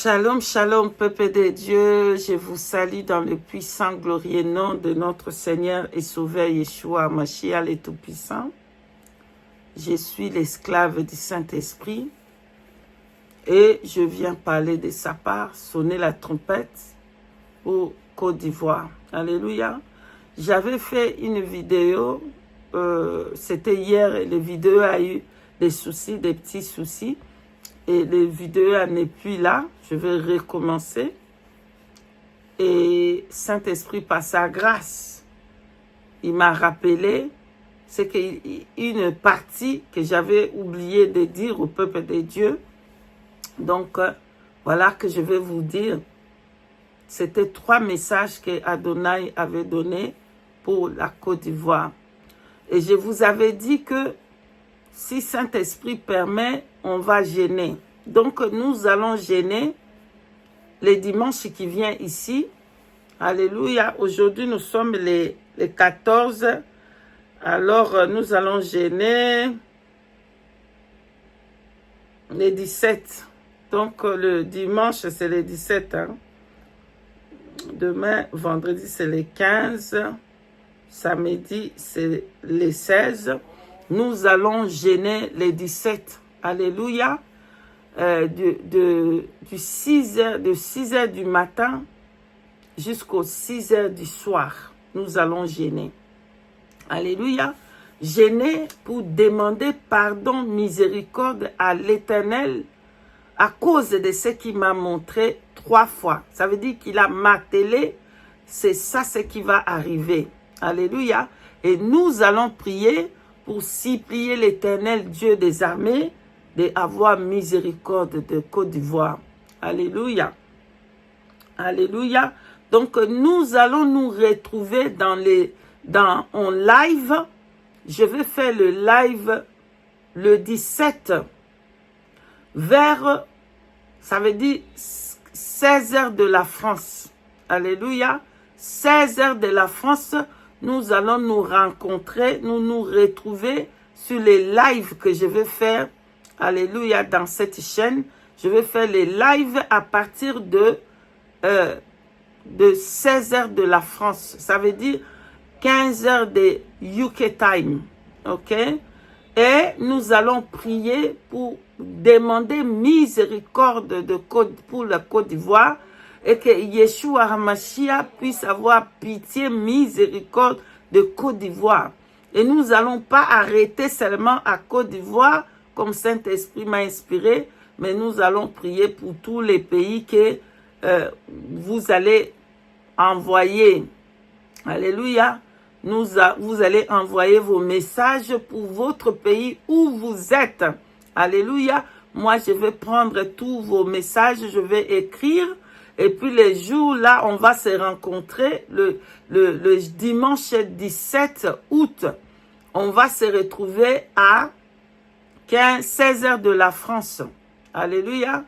Shalom, shalom, peuple de Dieu. Je vous salue dans le puissant, glorieux nom de notre Seigneur et Sauveur Yeshua Mashiach, le Tout-Puissant. Je suis l'esclave du Saint-Esprit et je viens parler de sa part, sonner la trompette au Côte d'Ivoire. Alléluia. J'avais fait une vidéo, c'était hier, et la vidéo a eu des soucis, des petits soucis. Et la vidéo n'est plus là. Je vais recommencer. Et Saint-Esprit, par sa grâce, il m'a rappelé c'est qu'une partie que j'avais oublié de dire au peuple de Dieu. Donc, voilà que je vais vous dire. C'était 3 messages que Adonai avait donnés pour la Côte d'Ivoire. Et je vous avais dit que si Saint-Esprit permet, on va jeûner. Donc, nous allons jeûner les dimanches qui viennent ici. Alléluia. Aujourd'hui, nous sommes les 14. Alors, nous allons jeûner les 17. Donc, le dimanche, c'est les 17. Hein. Demain, vendredi, c'est les 15. Samedi, c'est les 16. Nous allons jeûner les 17. Alléluia. De 6 heures du matin jusqu'aux 6 heures du soir. Nous allons jeûner. Alléluia. Jeûner pour demander pardon, miséricorde à l'Éternel à cause de ce qu'il m'a montré 3 fois. Ça veut dire qu'il a martelé. C'est ça ce qui va arriver. Alléluia. Et nous allons prier pour supplier l'Éternel Dieu des armées d'avoir miséricorde de Côte d'Ivoire. Alléluia. Alléluia. Donc, nous allons nous retrouver en live. Je vais faire le live le 17 vers, ça veut dire 16 heures de la France. Alléluia. 16 heures de la France, nous allons nous rencontrer, nous retrouver sur les lives que je vais faire. Alléluia, dans cette chaîne, je vais faire les lives à partir de 16 heures de la France. Ça veut dire 15 heures de UK time. Ok? Et nous allons prier pour demander miséricorde pour la Côte d'Ivoire et que Yeshua HaMashiach puisse avoir pitié, miséricorde de Côte d'Ivoire. Et nous n'allons pas arrêter seulement à Côte d'Ivoire, comme Saint-Esprit m'a inspiré, mais nous allons prier pour tous les pays que vous allez envoyer. Alléluia. Vous allez envoyer vos messages pour votre pays où vous êtes. Alléluia. Moi, je vais prendre tous vos messages, je vais écrire. Et puis les jours là, on va se rencontrer le dimanche 17 août. On va se retrouver à 16 heures de la France. Alléluia.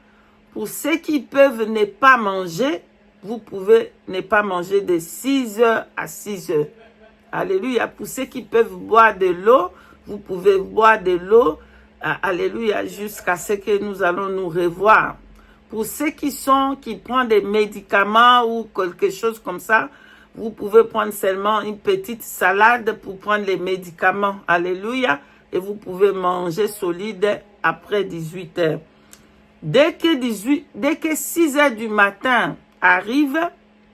Pour ceux qui peuvent ne pas manger, vous pouvez ne pas manger de 6 heures à 6 heures. Alléluia. Pour ceux qui peuvent boire de l'eau, vous pouvez boire de l'eau. Alléluia. Jusqu'à ce que nous allons nous revoir. Pour ceux qui prennent des médicaments ou quelque chose comme ça, vous pouvez prendre seulement une petite salade pour prendre les médicaments. Alléluia. Et vous pouvez manger solide après 18 heures. Dès que 6 heures du matin arrive,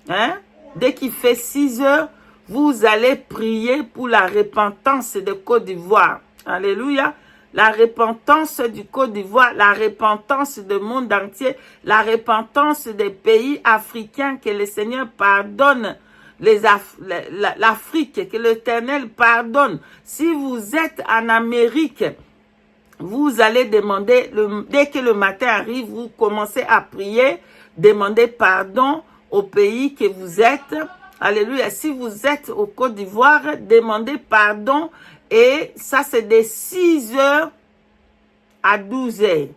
hein, dès qu'il fait 6 heures, vous allez prier pour la repentance de Côte d'Ivoire. Alléluia. La repentance du Côte d'Ivoire, la repentance du monde entier, la repentance des pays africains, que le Seigneur pardonne l'Afrique, que l'Éternel pardonne. Si vous êtes en Amérique, vous allez demander, dès que le matin arrive, vous commencez à prier, demandez pardon au pays que vous êtes. Alléluia. Si vous êtes au Côte d'Ivoire, demandez pardon. Et ça, c'est de 6 heures à 12 heures.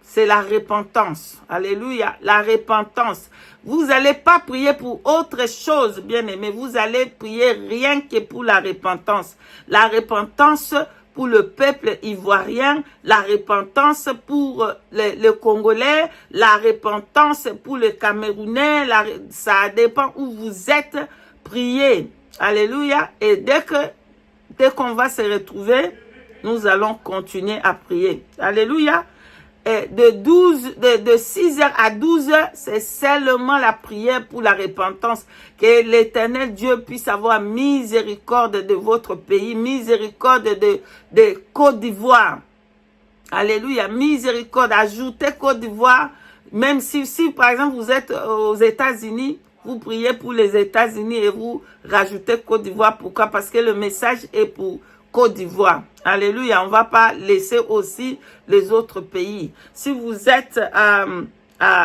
C'est la repentance. Alléluia. La repentance. Vous n'allez pas prier pour autre chose, bien aimé. Vous allez prier rien que pour la repentance. La repentance pour le peuple ivoirien, la repentance pour le Congolais, la repentance pour le Camerounais, ça dépend où vous êtes, priez. Alléluia. Et dès qu'on va se retrouver, nous allons continuer à prier. Alléluia. Et de 6h à 12h, c'est seulement la prière pour la repentance. Que l'Éternel Dieu puisse avoir miséricorde de votre pays, miséricorde de Côte d'Ivoire. Alléluia, miséricorde. Ajoutez Côte d'Ivoire, même si par exemple vous êtes aux États-Unis, vous priez pour les États-Unis et vous rajoutez Côte d'Ivoire. Pourquoi? Parce que le message est pour Côte d'Ivoire. Alléluia. On ne va pas laisser aussi les autres pays. Si vous êtes à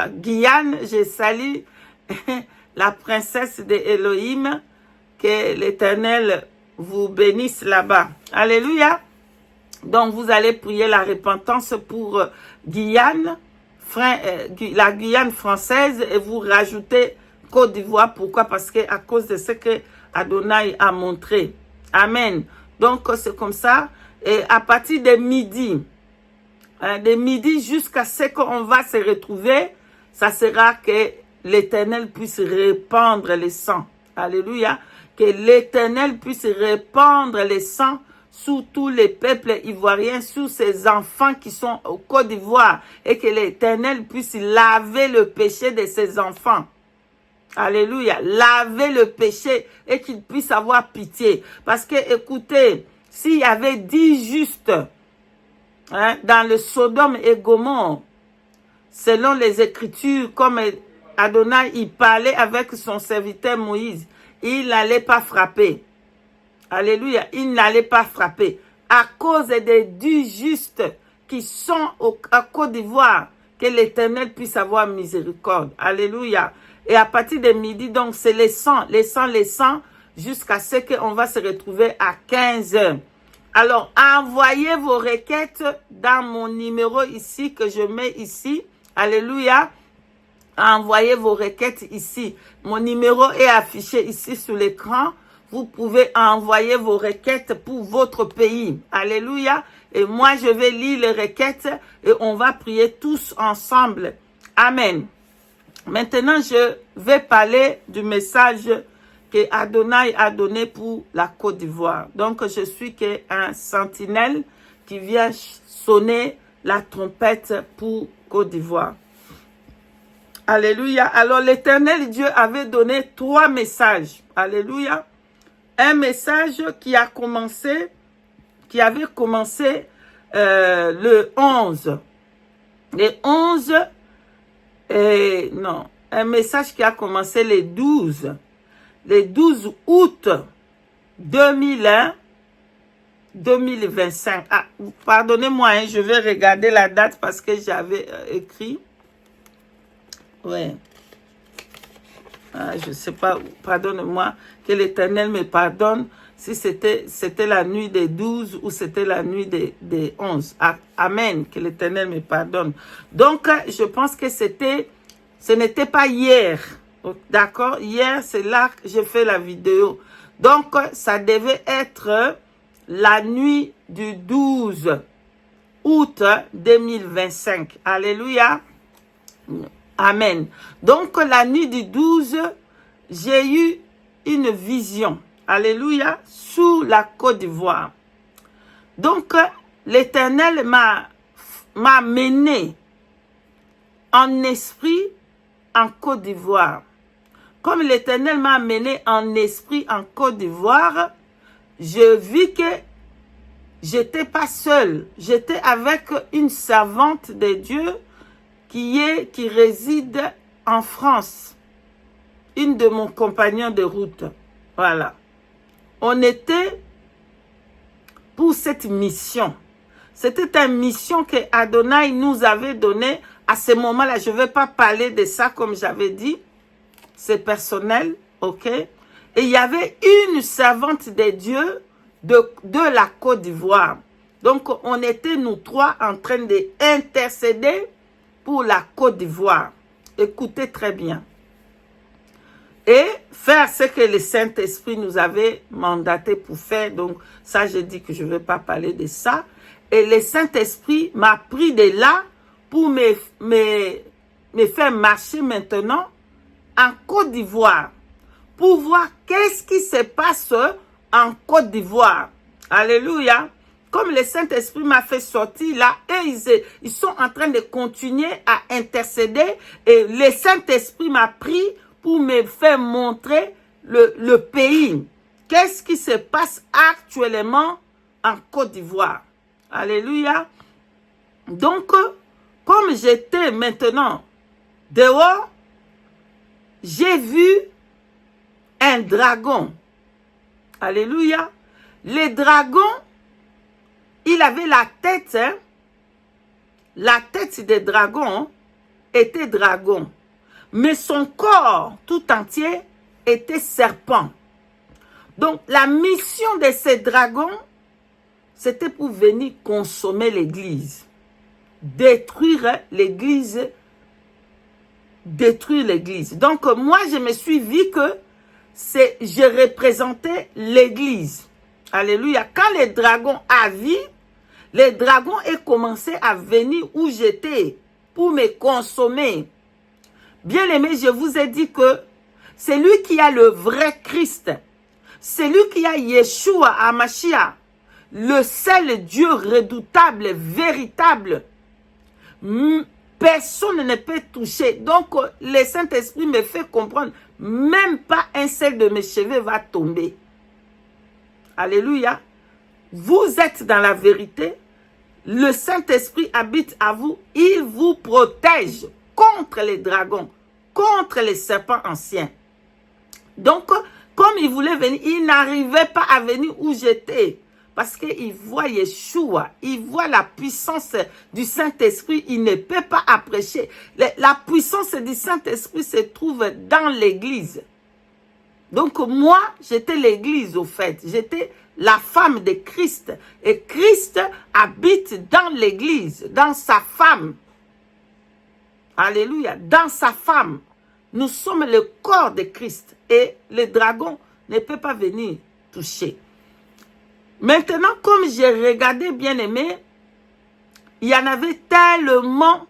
Guyane, je salue la princesse de Elohim. Que l'Éternel vous bénisse là-bas. Alléluia. Donc, vous allez prier la repentance pour Guyane, la Guyane française, et vous rajoutez Côte d'Ivoire. Pourquoi? Parce que à cause de ce que Adonai a montré. Amen. Donc, c'est comme ça. Et à partir de midi jusqu'à ce qu'on va se retrouver, ça sera que l'Éternel puisse répandre les sangs. Alléluia. Que l'Éternel puisse répandre les sangs sous tous les peuples ivoiriens, sous ces enfants qui sont au Côte d'Ivoire. Et que l'Éternel puisse laver le péché de ces enfants. Alléluia. Laver le péché et qu'il puisse avoir pitié. Parce que, écoutez, s'il y avait 10 justes dans le Sodome et Gomorrhe, selon les Écritures, comme Adonai, il parlait avec son serviteur Moïse, il n'allait pas frapper. Alléluia. Il n'allait pas frapper. À cause des 10 justes qui sont à Côte d'Ivoire, que l'Éternel puisse avoir miséricorde. Alléluia. Et à partir de midi, donc, c'est les sangs, jusqu'à ce qu'on va se retrouver à 15h. Alors, envoyez vos requêtes dans mon numéro ici, que je mets ici. Alléluia. Envoyez vos requêtes ici. Mon numéro est affiché ici sur l'écran. Vous pouvez envoyer vos requêtes pour votre pays. Alléluia. Et moi, je vais lire les requêtes et on va prier tous ensemble. Amen. Maintenant, je vais parler du message que Adonai a donné pour la Côte d'Ivoire. Donc, je suis qu'un sentinelle qui vient sonner la trompette pour Côte d'Ivoire. Alléluia. Alors, l'Éternel Dieu avait donné 3 messages. Alléluia. Un message qui avait commencé le 11. Le 11, un message qui a commencé le 12 août 2025. Ah, pardonnez-moi, je vais regarder la date parce que j'avais écrit. Ouais. Ah, je ne sais pas, pardonnez-moi, que l'Éternel me pardonne si c'était la nuit des 12 ou c'était la nuit des 11. Ah, amen, que l'Éternel me pardonne. Donc, je pense que ce n'était pas hier. D'accord? Hier, c'est là que j'ai fait la vidéo. Donc, ça devait être la nuit du 12 août 2025. Alléluia. Amen. Donc, la nuit du 12, j'ai eu une vision. Alléluia. Sous la Côte d'Ivoire. Donc, l'Éternel m'a mené en esprit en Côte d'Ivoire. Comme l'Éternel m'a mené en esprit en Côte d'Ivoire, je vis que j'étais pas seule. J'étais avec une servante de Dieu qui réside en France. Une de mon compagnon de route. Voilà. On était pour cette mission. C'était une mission que Adonai nous avait donnée. À ce moment-là, je ne vais pas parler de ça comme j'avais dit. C'est personnel, ok? Et il y avait une servante de Dieu de la Côte d'Ivoire. Donc, on était nous 3 en train d'intercéder pour la Côte d'Ivoire. Écoutez très bien. et faire ce que le Saint-Esprit nous avait mandaté pour faire. Donc, ça, je dis que je ne veux pas parler de ça. Et le Saint-Esprit m'a pris de là pour me faire marcher maintenant en Côte d'Ivoire, pour voir qu'est-ce qui se passe en Côte d'Ivoire. Alléluia. Comme le Saint-Esprit m'a fait sortir là, et ils sont en train de continuer à intercéder. Et le Saint-Esprit m'a pris pour me faire montrer le pays. Qu'est-ce qui se passe actuellement en Côte d'Ivoire. Alléluia. Donc, comme j'étais maintenant dehors, j'ai vu un dragon. Alléluia. Le dragon, il avait la tête, hein? La tête des dragons était dragon. Mais son corps tout entier était serpent. Donc, la mission de ces dragons, c'était pour venir consommer l'église. Détruire l'église. Détruire l'église. Donc, moi, je me suis vu que je représentais l'église. Alléluia. Quand les dragons avaient, les dragons ont commencé à venir où j'étais pour me consommer. Bien aimé, je vous ai dit que c'est lui qui a le vrai Christ. C'est lui qui a Yeshua HaMashiach, le seul Dieu redoutable, véritable. Personne ne peut toucher. Donc, le Saint-Esprit me fait comprendre, même pas un seul de mes cheveux va tomber. Alléluia. Vous êtes dans la vérité. Le Saint-Esprit habite à vous. Il vous protège contre les dragons, contre les serpents anciens. Donc, comme il voulait venir, il n'arrivait pas à venir où j'étais. Parce qu'il voit Yeshua, il voit la puissance du Saint-Esprit, il ne peut pas apprécier. La puissance du Saint-Esprit se trouve dans l'église. Donc moi, j'étais l'église au fait. J'étais la femme de Christ. Et Christ habite dans l'église, dans sa femme. Alléluia, dans sa femme. Nous sommes le corps de Christ. Et le dragon ne peut pas venir toucher. Maintenant, comme j'ai regardé, bien aimé, il y en avait tellement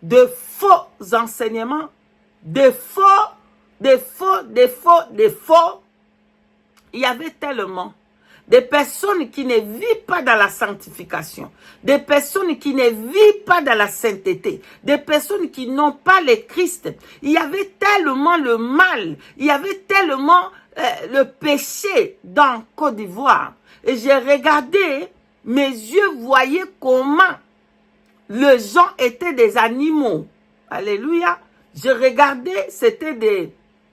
de faux enseignements, de faux. Il y avait tellement des personnes qui ne vivent pas dans la sanctification, des personnes qui ne vivent pas dans la sainteté, des personnes qui n'ont pas le Christ. Il y avait tellement le mal, il y avait tellement le péché dans Côte d'Ivoire. Et j'ai regardé, mes yeux voyaient comment les gens étaient des animaux. Alléluia. Je regardais, c'était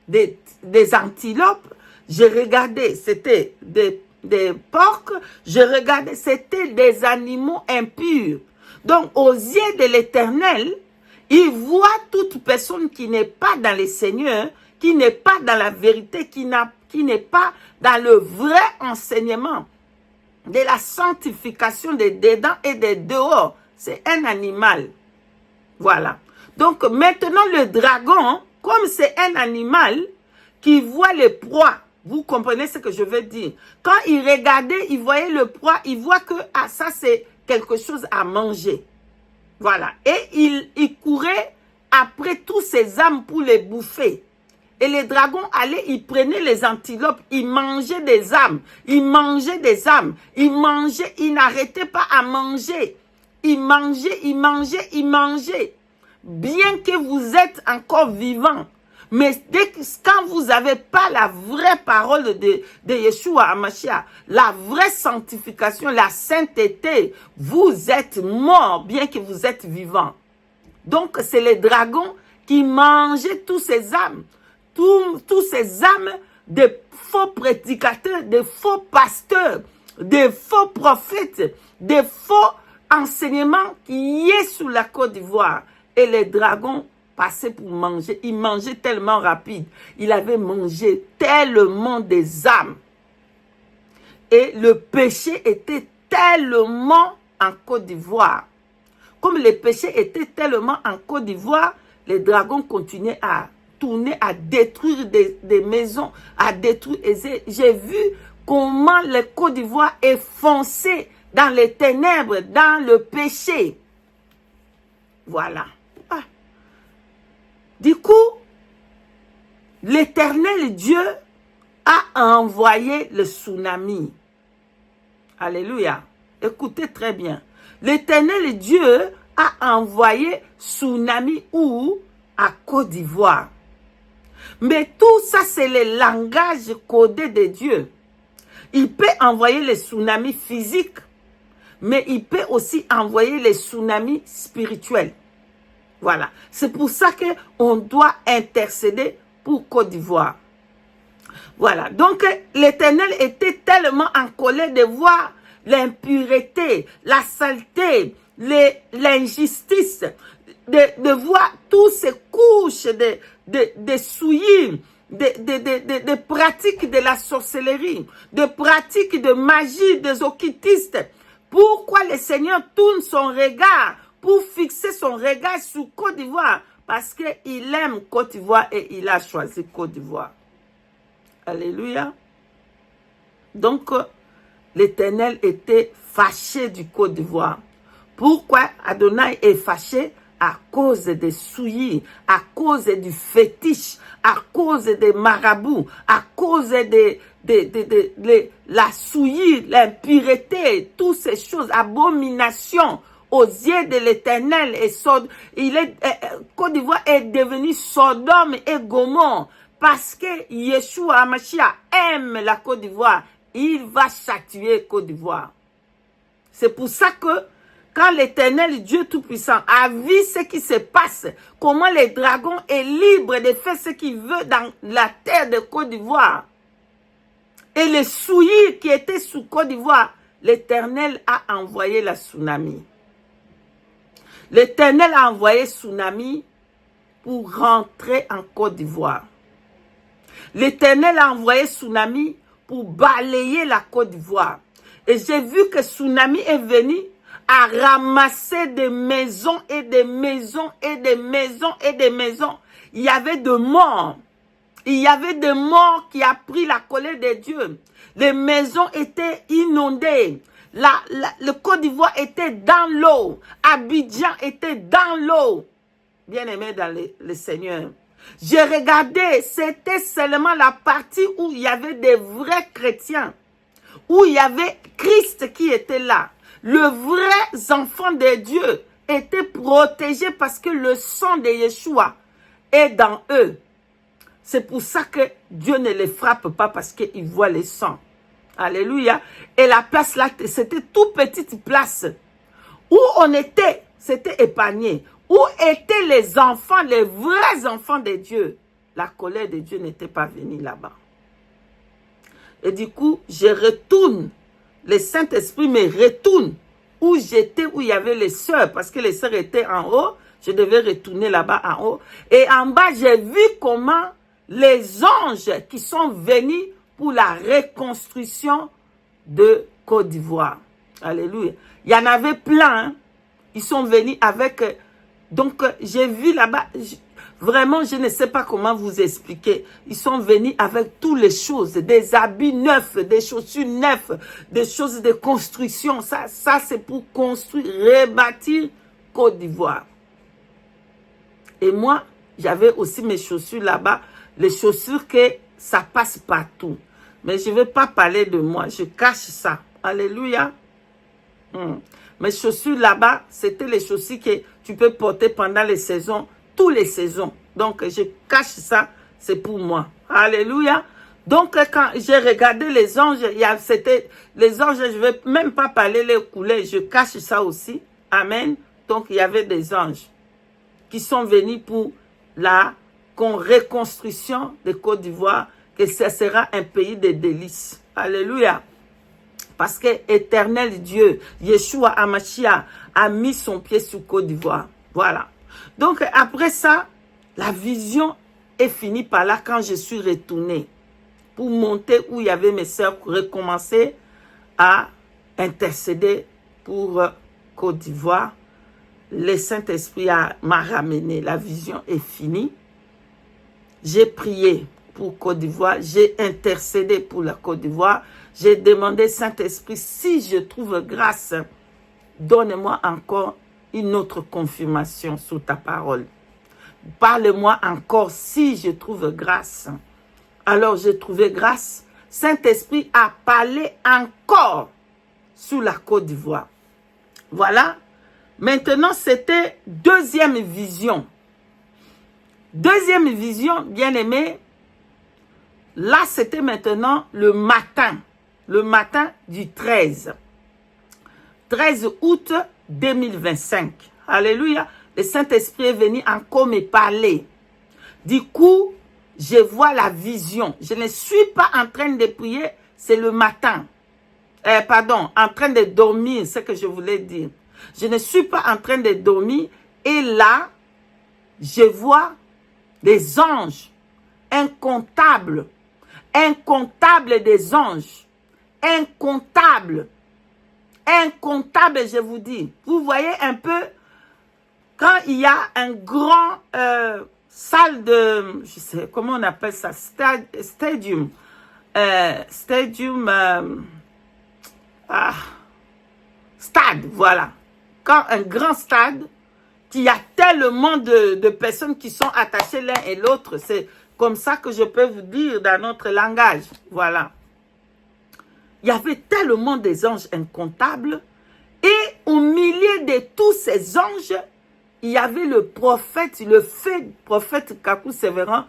des antilopes. Je regardais, c'était des porcs. Je regardais, c'était des animaux impurs. Donc, aux yeux de l'Éternel, il voit toute personne qui n'est pas dans le Seigneur, qui n'est pas dans la vérité, qui n'est pas dans le vrai enseignement de la sanctification des dedans et des dehors. C'est un animal. Voilà. Donc, maintenant, le dragon, comme c'est un animal qui voit le proie, vous comprenez ce que je veux dire? Quand il regardait, il voyait le proie, il voit que ah, ça, c'est quelque chose à manger. Voilà. Et il courait après tous ces âmes pour les bouffer. Et les dragons allaient, ils prenaient les antilopes, ils mangeaient des âmes, ils mangeaient des âmes, ils mangeaient, ils n'arrêtaient pas à manger. Ils mangeaient, ils mangeaient, ils mangeaient. Bien que vous êtes encore vivant, mais quand vous n'avez pas la vraie parole de Yeshua HaMashiach, la vraie sanctification, la sainteté, vous êtes mort bien que vous êtes vivant. Donc, c'est les dragons qui mangeaient tous ces âmes, tous ces âmes de faux prédicateurs, de faux pasteurs, de faux prophètes, de faux enseignements qui est sous la Côte d'Ivoire. Et les dragons passaient pour manger. Ils mangeaient tellement rapide. Ils avaient mangé tellement des âmes. Et le péché était tellement en Côte d'Ivoire. Comme le péché était tellement en Côte d'Ivoire, les dragons continuaient à tourner à détruire des maisons, à détruire. J'ai vu comment le Côte d'Ivoire est foncé dans les ténèbres, dans le péché. Voilà. Ah. Du coup, l'Éternel Dieu a envoyé le tsunami. Alléluia. Écoutez très bien. L'Éternel Dieu a envoyé tsunami où? À Côte d'Ivoire. Mais tout ça, c'est le langage codé de Dieu. Il peut envoyer les tsunamis physiques, mais il peut aussi envoyer les tsunamis spirituels. Voilà. C'est pour ça qu'on doit intercéder pour Côte d'Ivoire. Voilà. Donc, l'Éternel était tellement en colère de voir l'impureté, la saleté, l'injustice, de voir toutes ces couches de souillis, de pratiques de la sorcellerie, de pratiques de magie des occultistes. Pourquoi le Seigneur tourne son regard pour fixer son regard sur Côte d'Ivoire? Parce qu'il aime Côte d'Ivoire et il a choisi Côte d'Ivoire. Alléluia. Donc, l'Éternel était fâché du Côte d'Ivoire. Pourquoi Adonai est fâché? À cause des souillis, à cause du fétiche, à cause des marabouts, à cause de la souillie, l'impureté, toutes ces choses, abominations aux yeux de l'Éternel. Côte d'Ivoire est devenu Sodome et Gomorrhe parce que Yeshua HaMashiach aime la Côte d'Ivoire. Il va châtier Côte d'Ivoire. C'est pour ça que quand l'Éternel Dieu Tout-Puissant a vu ce qui se passe, comment le dragon est libre de faire ce qu'il veut dans la terre de Côte d'Ivoire, et les souillis qui étaient sous Côte d'Ivoire, l'Éternel a envoyé la tsunami. L'Éternel a envoyé tsunami pour rentrer en Côte d'Ivoire. L'Éternel a envoyé tsunami pour balayer la Côte d'Ivoire. Et j'ai vu que tsunami est venu à ramasser des maisons et des maisons et des maisons et des maisons. Il y avait des morts. Il y avait des morts qui a pris la colère de Dieu. Les maisons étaient inondées. Le Côte d'Ivoire était dans l'eau. Abidjan était dans l'eau. Bien-aimé dans le Seigneur. J'ai regardé, c'était seulement la partie où il y avait des vrais chrétiens. Où il y avait Christ qui était là. Les vrais enfants de Dieu étaient protégés parce que le sang de Yeshua est dans eux. C'est pour ça que Dieu ne les frappe pas parce qu'il voit le sang. Alléluia. Et la place là, c'était toute petite place. Où on était, c'était épargné. Où étaient les enfants, les vrais enfants de Dieu? La colère de Dieu n'était pas venue là-bas. Et du coup, je retourne. Le Saint-Esprit me retourne où j'étais, où il y avait les sœurs, parce que les sœurs étaient en haut. Je devais retourner là-bas en haut. Et en bas, j'ai vu comment les anges qui sont venus pour la reconstruction de Côte d'Ivoire. Alléluia. Il y en avait plein. Hein. Ils sont venus avec... Donc, j'ai vu là-bas... Vraiment, je ne sais pas comment vous expliquer. Ils sont venus avec toutes les choses, des habits neufs, des chaussures neuves, des choses de construction. Ça c'est pour construire, rebâtir Côte d'Ivoire. Et moi, j'avais aussi mes chaussures là-bas, les chaussures que ça passe partout. Mais je ne vais pas parler de moi, je cache ça. Alléluia. Mes chaussures là-bas, c'était les chaussures que tu peux porter pendant les saisons. Toutes les saisons. Donc, je cache ça, c'est pour moi. Alléluia. Donc, quand j'ai regardé les anges, c'était les anges, je ne vais même pas parler les couleurs, je cache ça aussi. Amen. Donc, il y avait des anges qui sont venus pour la reconstruction de Côte d'Ivoire, que ce sera un pays de délices. Alléluia. Parce que éternel Dieu, Yeshua HaMashiach, a mis son pied sur Côte d'Ivoire. Voilà. Donc, après ça, la vision est finie par là quand je suis retournée pour monter où il y avait mes sœurs pour recommencer à intercéder pour Côte d'Ivoire. Le Saint-Esprit m'a ramené. La vision est finie. j'ai prié pour Côte d'Ivoire, j'ai intercédé pour la Côte d'Ivoire, j'ai demandé, Saint-Esprit, si je trouve grâce, donne-moi encore une autre confirmation sous ta parole. Parle-moi encore si je trouve grâce. Alors j'ai trouvé grâce. Saint-Esprit a parlé encore sous la Côte d'Ivoire. Voilà. Maintenant, c'était deuxième vision. Deuxième vision, bien-aimé. Là, c'était maintenant le matin du 13 août 2025. Alléluia. Le Saint-Esprit est venu encore me parler. Du coup, je vois la vision. Je ne suis pas en train de prier, c'est le matin. En train de dormir, c'est ce que je voulais dire. Je ne suis pas en train de dormir et là, je vois des anges incomptables. Incomptables des anges. Incomptables. Incomptables, je vous dis. Vous voyez un peu, quand il y a un grand salle de, je sais comment on appelle ça, stadium. Stade, voilà. Quand un grand stade, qu'il y a tellement de personnes qui sont attachées l'un et l'autre, c'est comme ça que je peux vous dire dans notre langage. Voilà. Il y avait tellement des anges incomptables et au milieu de tous ces anges, il y avait le prophète, le fait prophète Kakou Sévéran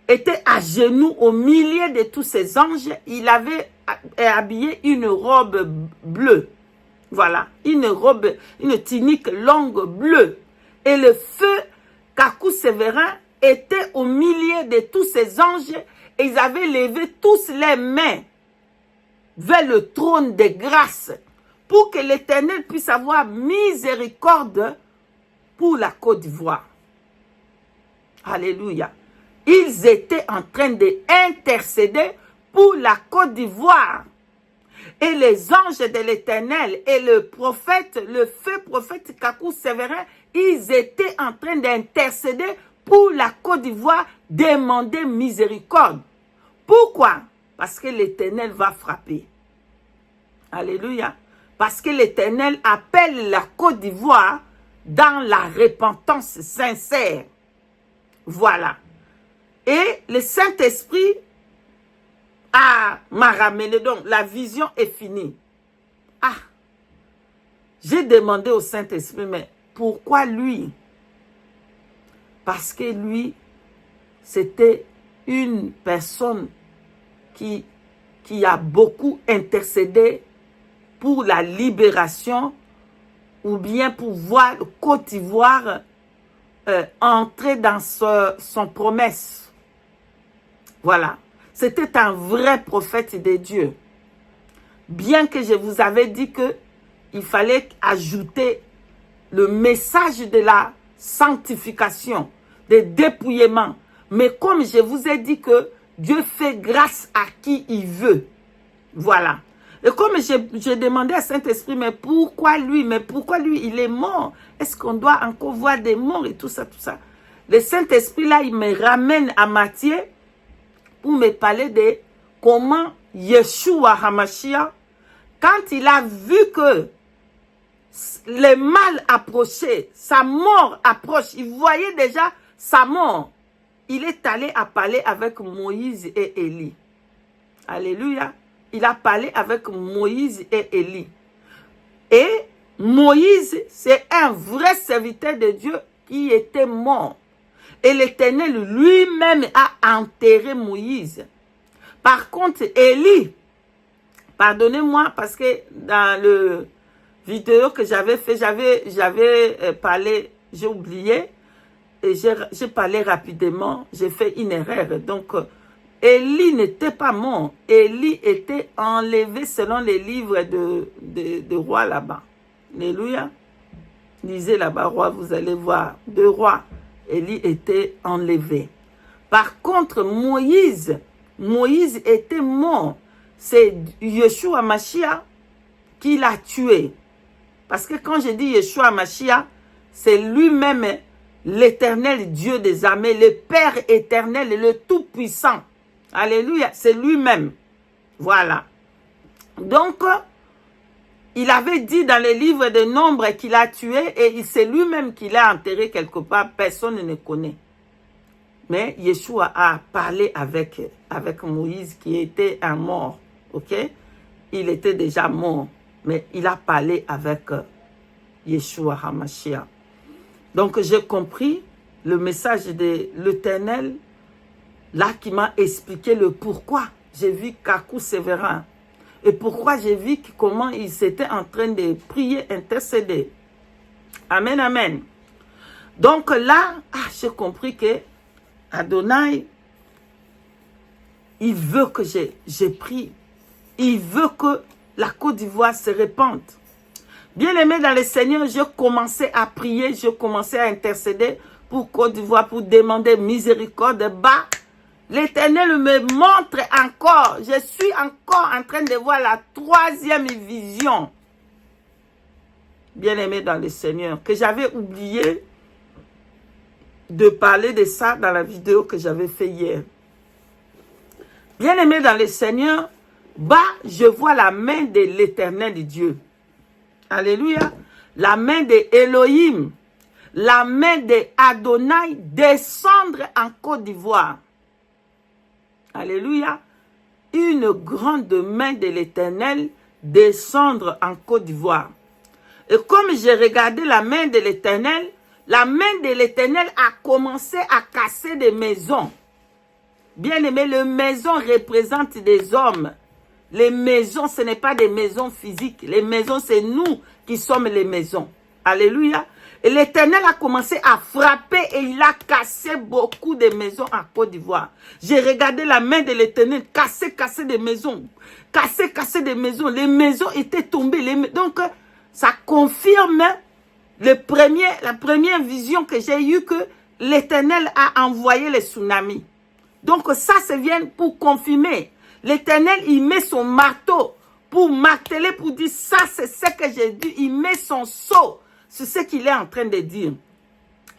était à genoux au milieu de tous ces anges. Il avait habillé une robe bleue. Voilà, une robe, une tunique longue bleue. Et le feu Kakou Sévéran était au milieu de tous ces anges et ils avaient levé tous les mains vers le trône de grâce pour que l'Éternel puisse avoir miséricorde pour la Côte d'Ivoire. Alléluia. Ils étaient en train d'intercéder pour la Côte d'Ivoire. Et les anges de l'Éternel et le prophète, le feu prophète Kakou Sévéran, ils étaient en train d'intercéder pour la Côte d'Ivoire, demander miséricorde. Pourquoi? Parce que l'Éternel va frapper. Alléluia. Parce que l'Éternel appelle la Côte d'Ivoire dans la repentance sincère. Voilà. Et le Saint-Esprit m'a ramené. Donc, la vision est finie. Ah, j'ai demandé au Saint-Esprit, mais pourquoi lui? Parce que lui, c'était une personne qui a beaucoup intercédé pour la libération ou bien pour voir Côte d'Ivoire entrer dans son promesse. Voilà. C'était un vrai prophète de Dieu. Bien que je vous avais dit que il fallait ajouter le message de la sanctification, de dépouillement. Mais comme je vous ai dit que Dieu fait grâce à qui il veut. Voilà. Et comme j'ai demandé à Saint-Esprit, mais pourquoi lui? Mais pourquoi lui, il est mort? Est-ce qu'on doit encore voir des morts et tout ça, tout ça? Le Saint-Esprit, là, il me ramène à Matthieu pour me parler de comment Yeshua HaMashiach, quand il a vu que le mal approchait, sa mort approche, il voyait déjà sa mort, il est allé à parler avec Moïse et Élie. Alléluia. Il a parlé avec Moïse et Élie. Et Moïse, c'est un vrai serviteur de Dieu qui était mort. Et l'Éternel lui-même a enterré Moïse. Par contre, Élie, pardonnez-moi parce que dans le vidéo que j'avais fait, j'avais parlé, j'ai oublié, et j'ai parlé rapidement, j'ai fait une erreur. Donc, Élie n'était pas mort. Élie était enlevé selon les livres de rois là-bas. Alléluia. Lisez là-bas, roi, vous allez voir. De rois, Élie était enlevé. Par contre, Moïse était mort. C'est Yeshua HaMashiach qui l'a tué. Parce que quand je dis Yeshua HaMashiach, c'est lui-même l'Éternel Dieu des armées, le Père éternel et le Tout-Puissant. Alléluia, c'est lui-même. Voilà. Donc, il avait dit dans les livres de Nombre qu'il a tué et c'est lui-même qui l'a enterré quelque part. Personne ne connaît. Mais Yeshua a parlé avec Moïse qui était un mort. Ok? Il était déjà mort. Mais il a parlé avec Yeshua HaMashiach. Donc j'ai compris le message de l'Éternel là qui m'a expliqué le pourquoi. J'ai vu Kakou Sévérin. Et pourquoi j'ai vu comment il s'était en train de prier, intercéder. Amen, amen. Donc là, j'ai compris que Adonai, il veut que j'ai prie. Il veut que la Côte d'Ivoire se répande. Bien-aimé dans le Seigneur, je commençais à prier, je commençais à intercéder pour Côte d'Ivoire, pour demander miséricorde. Bah, l'Éternel me montre encore, je suis encore en train de voir la troisième vision. Bien-aimé dans le Seigneur, que j'avais oublié de parler de ça dans la vidéo que j'avais fait hier. Bien-aimé dans le Seigneur, bah, je vois la main de l'Éternel Dieu. Alléluia. La main de Elohim, la main de Adonai descendre en Côte d'Ivoire. Alléluia. Une grande main de l'Éternel descendre en Côte d'Ivoire. Et comme j'ai regardé la main de l'Éternel a commencé à casser des maisons. Bien aimé, les maisons représentent des hommes. Les maisons, ce n'est pas des maisons physiques. Les maisons, c'est nous qui sommes les maisons. Alléluia. Et l'Éternel a commencé à frapper et il a cassé beaucoup de maisons en Côte d'Ivoire. J'ai regardé la main de l'Éternel casser des maisons. Casser des maisons. Les maisons étaient tombées. Donc, ça confirme la première vision que j'ai eue que l'Éternel a envoyé les tsunamis. Donc, ça, c'est vient pour confirmer. L'Éternel, il met son marteau pour marteler, pour dire ça, c'est ce que j'ai dit. Il met son sceau. C'est ce qu'il est en train de dire.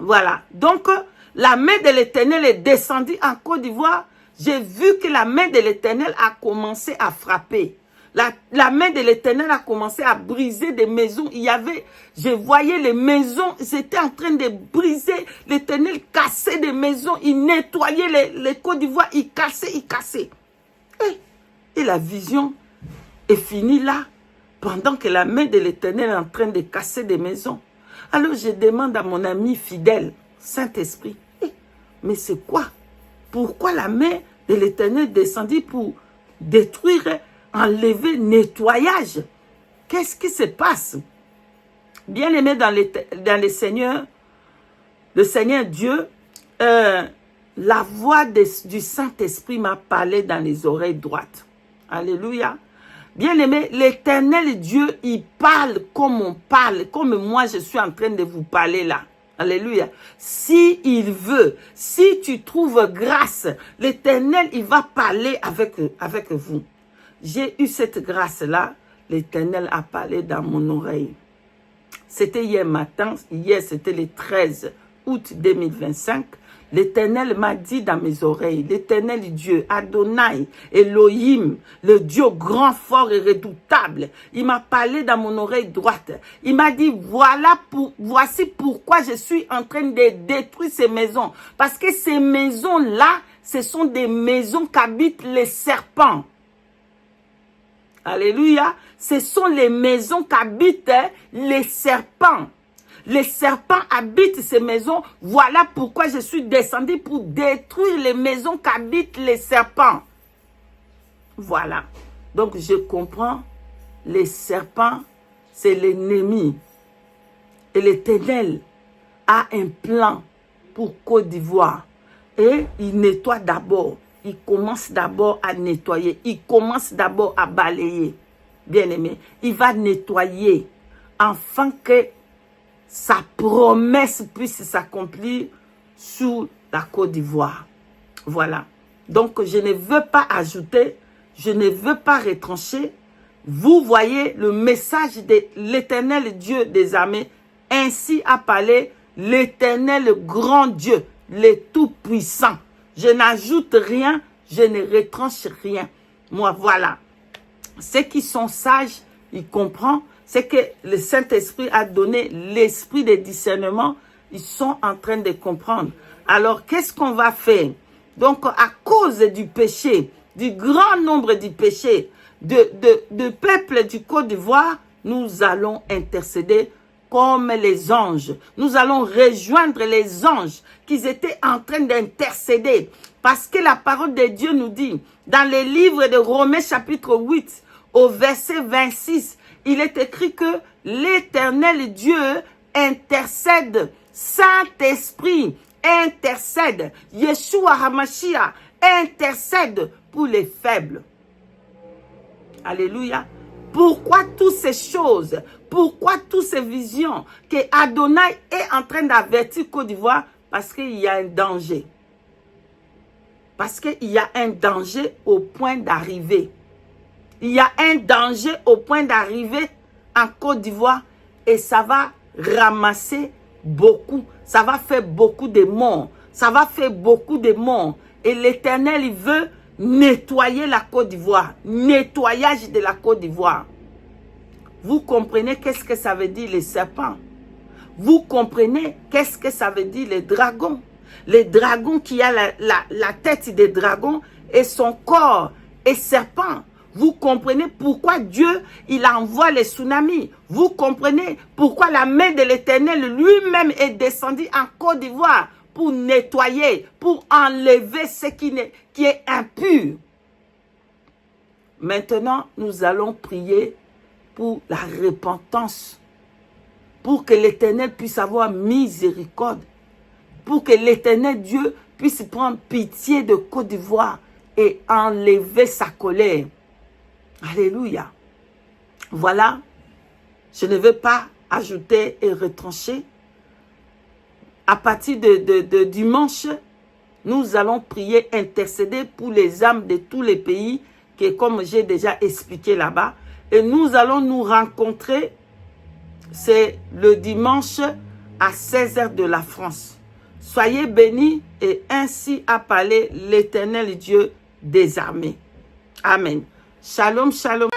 Voilà. Donc, la main de l'Éternel est descendue en Côte d'Ivoire. J'ai vu que la main de l'Éternel a commencé à frapper. La main de l'Éternel a commencé à briser des maisons. Je voyais les maisons, c'était en train de briser. L'Éternel cassait des maisons, il nettoyait les Côtes d'Ivoire, il cassait. Et la vision est finie là, pendant que la main de l'Éternel est en train de casser des maisons. Alors je demande à mon ami fidèle, Saint-Esprit, mais c'est quoi? Pourquoi la main de l'Éternel descendit pour détruire, enlever, nettoyage? Qu'est-ce qui se passe? Bien aimé dans le Seigneur, le Seigneur Dieu, la voix du Saint-Esprit m'a parlé dans les oreilles droites. Alléluia. Bien aimé, l'Éternel Dieu, il parle comme on parle, comme moi je suis en train de vous parler là. Alléluia. Si il veut, si tu trouves grâce, l'Éternel, il va parler avec vous. J'ai eu cette grâce-là, l'Éternel a parlé dans mon oreille. C'était hier matin, hier c'était le 13 août 2025. L'Éternel m'a dit dans mes oreilles, l'Éternel Dieu, Adonai, Elohim, le Dieu grand, fort et redoutable. Il m'a parlé dans mon oreille droite. Il m'a dit, voici pourquoi je suis en train de détruire ces maisons. Parce que ces maisons-là, ce sont des maisons qu'habitent les serpents. Alléluia. Ce sont les maisons qu'habitent les serpents. Les serpents habitent ces maisons. Voilà pourquoi je suis descendu pour détruire les maisons qu'habitent les serpents. Voilà. Donc je comprends. Les serpents, c'est l'ennemi. Et l'Éternel a un plan pour Côte d'Ivoire. Et il nettoie d'abord. Il commence d'abord à nettoyer. Il commence d'abord à balayer. Bien aimé. Il va nettoyer afin que sa promesse puisse s'accomplir sur la Côte d'Ivoire. Voilà. Donc, je ne veux pas ajouter, je ne veux pas retrancher. Vous voyez le message de l'Éternel Dieu des armées. Ainsi a parlé l'Éternel, le grand Dieu, le Tout-Puissant. Je n'ajoute rien, je ne retranche rien. Moi, voilà. Ceux qui sont sages, ils comprennent. C'est que le Saint-Esprit a donné l'esprit de discernement. Ils sont en train de comprendre. Alors, qu'est-ce qu'on va faire? Donc, à cause du péché, du grand nombre de péchés, de peuple du Côte d'Ivoire, nous allons intercéder comme les anges. Nous allons rejoindre les anges qui étaient en train d'intercéder. Parce que la parole de Dieu nous dit, dans le livre de Romains chapitre 8, au verset 26, il est écrit que l'Éternel Dieu intercède, Saint-Esprit intercède, Yeshua HaMashiach intercède pour les faibles. Alléluia. Pourquoi toutes ces choses? Pourquoi toutes ces visions que Adonai est en train d'avertir Côte d'Ivoire? Parce qu'il y a un danger. Parce qu'il y a un danger au point d'arriver. Il y a un danger au point d'arriver en Côte d'Ivoire et ça va ramasser beaucoup. Ça va faire beaucoup de morts. Ça va faire beaucoup de morts. Et l'Éternel, il veut nettoyer la Côte d'Ivoire. Nettoyage de la Côte d'Ivoire. Vous comprenez qu'est-ce que ça veut dire les serpents? Vous comprenez qu'est-ce que ça veut dire les dragons? Les dragons qui a la tête des dragons et son corps est serpent. Vous comprenez pourquoi Dieu, il envoie les tsunamis. Vous comprenez pourquoi la main de l'Éternel lui-même est descendue en Côte d'Ivoire pour nettoyer, pour enlever ce qui est impur. Maintenant, nous allons prier pour la repentance, pour que l'Éternel puisse avoir miséricorde, pour que l'Éternel Dieu puisse prendre pitié de Côte d'Ivoire et enlever sa colère. Alléluia. Voilà, je ne veux pas ajouter et retrancher. À partir de dimanche, nous allons prier, intercéder pour les âmes de tous les pays, que comme j'ai déjà expliqué là-bas. Et nous allons nous rencontrer, c'est le dimanche à 16h de la France. Soyez bénis et ainsi a parlé l'Éternel Dieu des armées. Amen. Shalom, shalom.